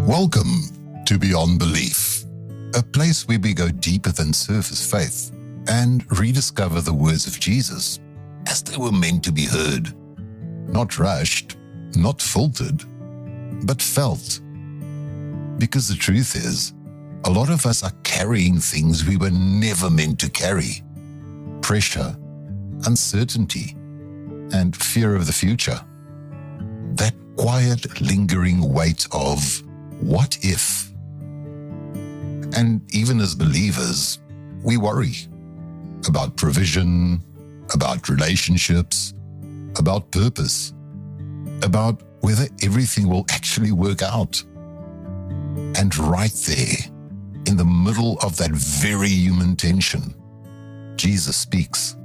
Welcome to Beyond Belief, a place where we go deeper than surface faith and rediscover the words of Jesus as they were meant to be heard, not rushed, not filtered, but felt. Because the truth is, a lot of us are carrying things we were never meant to carry. Pressure, uncertainty, and fear of the future. That quiet, lingering weight of what if? And even as believers, we worry about provision, about relationships, about purpose, about whether everything will actually work out. And right there, in the middle of that very human tension, Jesus speaks,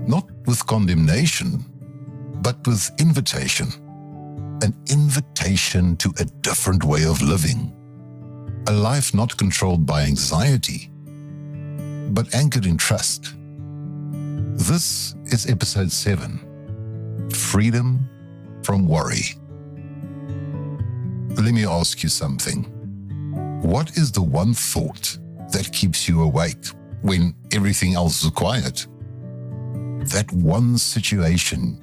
not with condemnation, but with invitation, an invitation to a different way of living, a life not controlled by anxiety, but anchored in trust. This is episode 7, Freedom from Worry. Let me ask you something. What is the one thought that keeps you awake when everything else is quiet? That one situation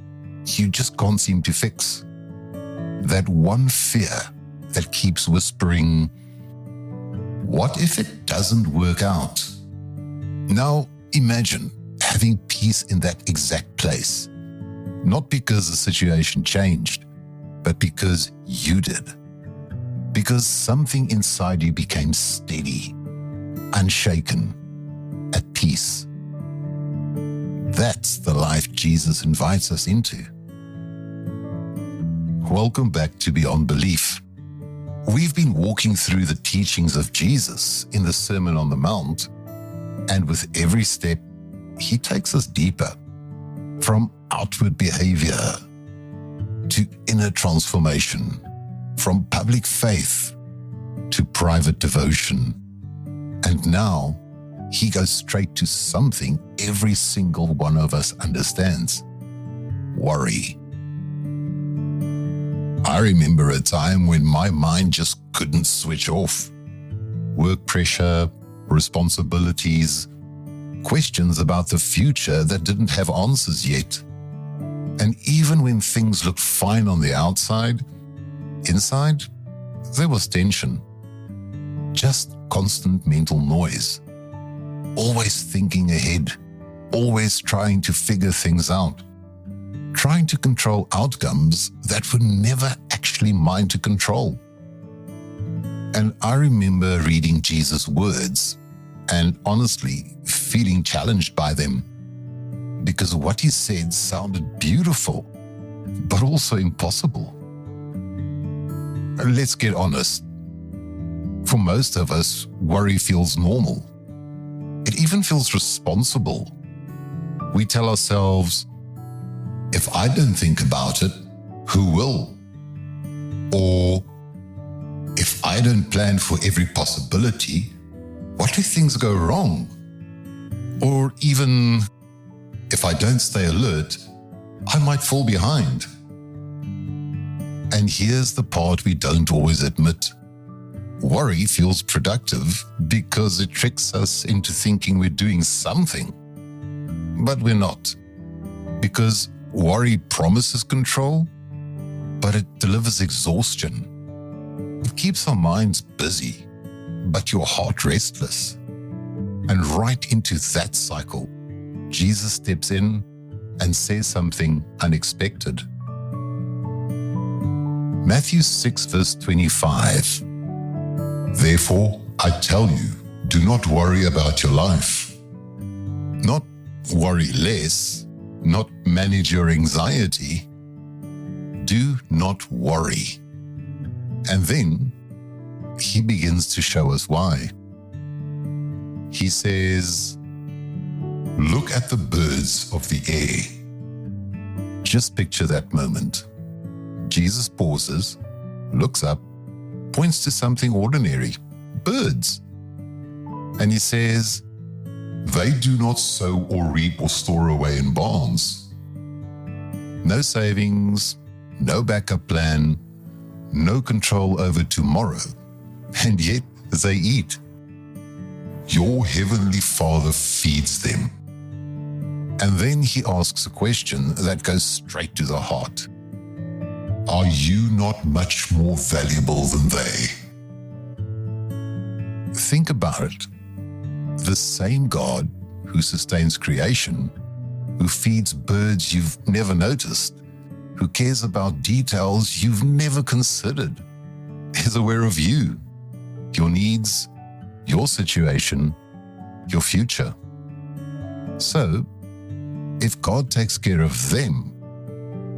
you just can't seem to fix. That one fear that keeps whispering, what if it doesn't work out? Now imagine having peace in that exact place, not because the situation changed, but because you did. Because something inside you became steady, unshaken, at peace. That's the life Jesus invites us into. Welcome back to Beyond Belief. We've been walking through the teachings of Jesus in the Sermon on the Mount, and with every step, he takes us deeper, from outward behavior to inner transformation, from public faith to private devotion. And now, he goes straight to something every single one of us understands: worry. I remember a time when my mind just couldn't switch off. Work pressure, responsibilities, questions about the future that didn't have answers yet. And even when things looked fine on the outside, inside, there was tension. Just constant mental noise. Always thinking ahead, always trying to figure things out, trying to control outcomes that were never actually mine to control. And I remember reading Jesus' words and honestly feeling challenged by them, because what he said sounded beautiful, but also impossible. Let's get honest. For most of us, worry feels normal. It even feels responsible. We tell ourselves, if I don't think about it, who will? Or, if I don't plan for every possibility, what if things go wrong? Or even, if I don't stay alert, I might fall behind. And here's the part we don't always admit. Worry feels productive because it tricks us into thinking we're doing something. But we're not. Because worry promises control, but it delivers exhaustion. It keeps our minds busy, but your heart restless. And right into that cycle, Jesus steps in and says something unexpected. Matthew 6 verse 25. Therefore, I tell you, do not worry about your life. Not worry less, not manage your anxiety. Do not worry. And then he begins to show us why. He says, look at the birds of the air. Just picture that moment. Jesus pauses, looks up, points to something ordinary, birds. And he says, they do not sow or reap or store away in barns. No savings, no backup plan, no control over tomorrow, and yet they eat. Your heavenly Father feeds them. And then he asks a question that goes straight to the heart. Are you not much more valuable than they? Think about it. The same God who sustains creation, who feeds birds you've never noticed, who cares about details you've never considered, is aware of you, your needs, your situation, your future. So, if God takes care of them,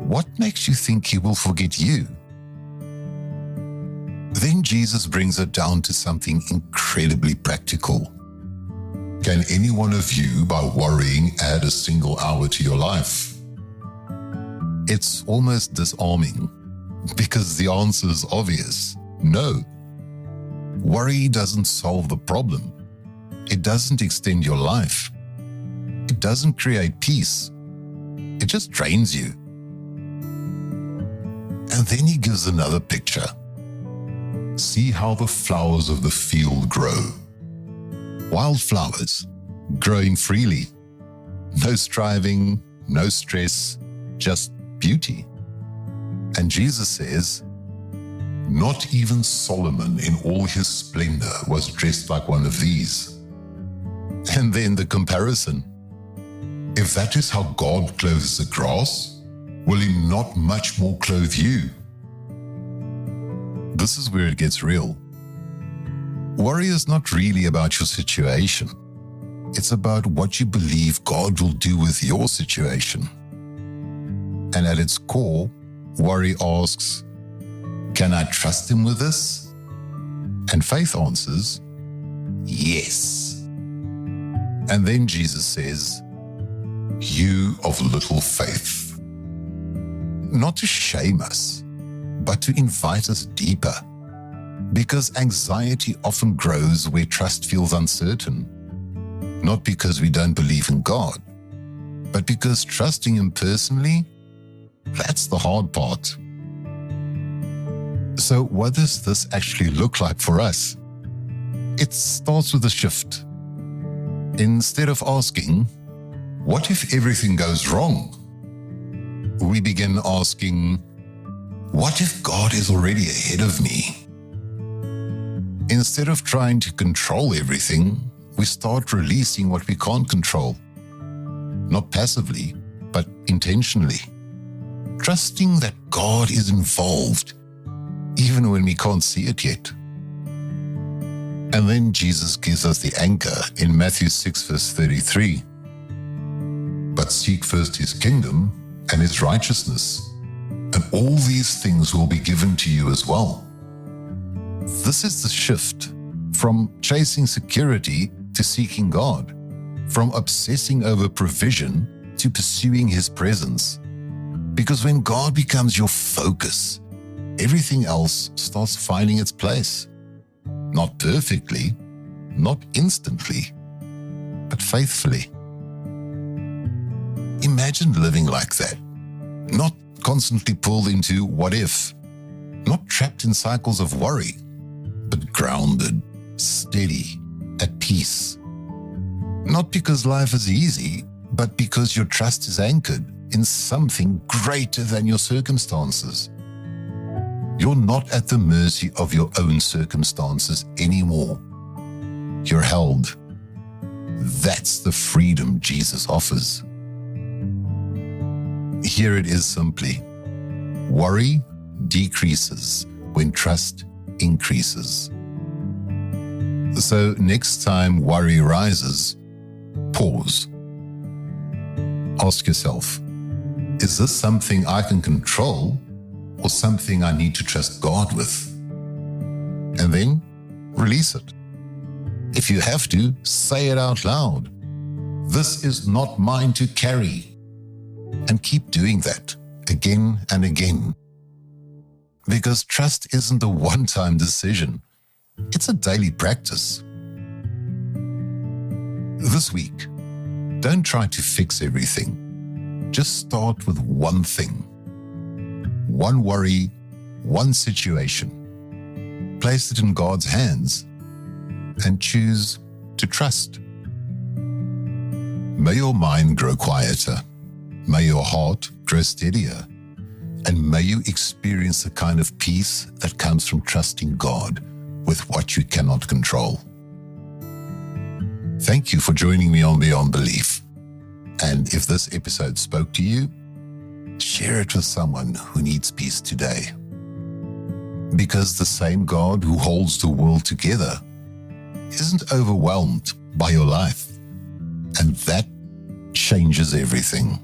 what makes you think he will forget you? Then Jesus brings it down to something incredibly practical. Can any one of you, by worrying, add a single hour to your life? It's almost disarming, because the answer is obvious. No. Worry doesn't solve the problem. It doesn't extend your life. It doesn't create peace. It just drains you. And then he gives another picture. See how the flowers of the field grow. Wildflowers, growing freely. No striving, no stress, just beauty. And Jesus says, not even Solomon in all his splendor was dressed like one of these. And then the comparison. If that is how God clothes the grass, will he not much more clothe you? This is where it gets real. Worry is not really about your situation. It's about what you believe God will do with your situation. And at its core, worry asks, can I trust him with this? And faith answers, yes. And then Jesus says, you of little faith. Not to shame us, but to invite us deeper. Because anxiety often grows where trust feels uncertain. Not because we don't believe in God, but because trusting him personally, that's the hard part. So what does this actually look like for us? It starts with a shift. Instead of asking, what if everything goes wrong? We begin asking, what if God is already ahead of me? Instead of trying to control everything, we start releasing what we can't control. Not passively, but intentionally. Trusting that God is involved, even when we can't see it yet. And then Jesus gives us the anchor in Matthew 6 verse 33. But seek first his kingdom and his righteousness, and all these things will be given to you as well. This is the shift from chasing security to seeking God, from obsessing over provision to pursuing his presence. Because when God becomes your focus, everything else starts finding its place. Not perfectly, not instantly, but faithfully. Imagine living like that, not constantly pulled into what if, not trapped in cycles of worry, but grounded, steady, at peace. Not because life is easy, but because your trust is anchored in something greater than your circumstances. You're not at the mercy of your own circumstances anymore. You're held. That's the freedom Jesus offers. Here it is simply. Worry decreases when trust increases. So next time worry rises, pause. Ask yourself, is this something I can control or something I need to trust God with? And then release it. If you have to, say it out loud. This is not mine to carry. And keep doing that again and again. Because trust isn't a one-time decision. It's a daily practice. This week, don't try to fix everything. Just start with one thing. One worry, one situation, place it in God's hands, and choose to trust. May your mind grow quieter. May your heart grow steadier. And may you experience the kind of peace that comes from trusting God with what you cannot control. Thank you for joining me on Beyond Belief. And if this episode spoke to you, share it with someone who needs peace today. Because the same God who holds the world together isn't overwhelmed by your life. And that changes everything.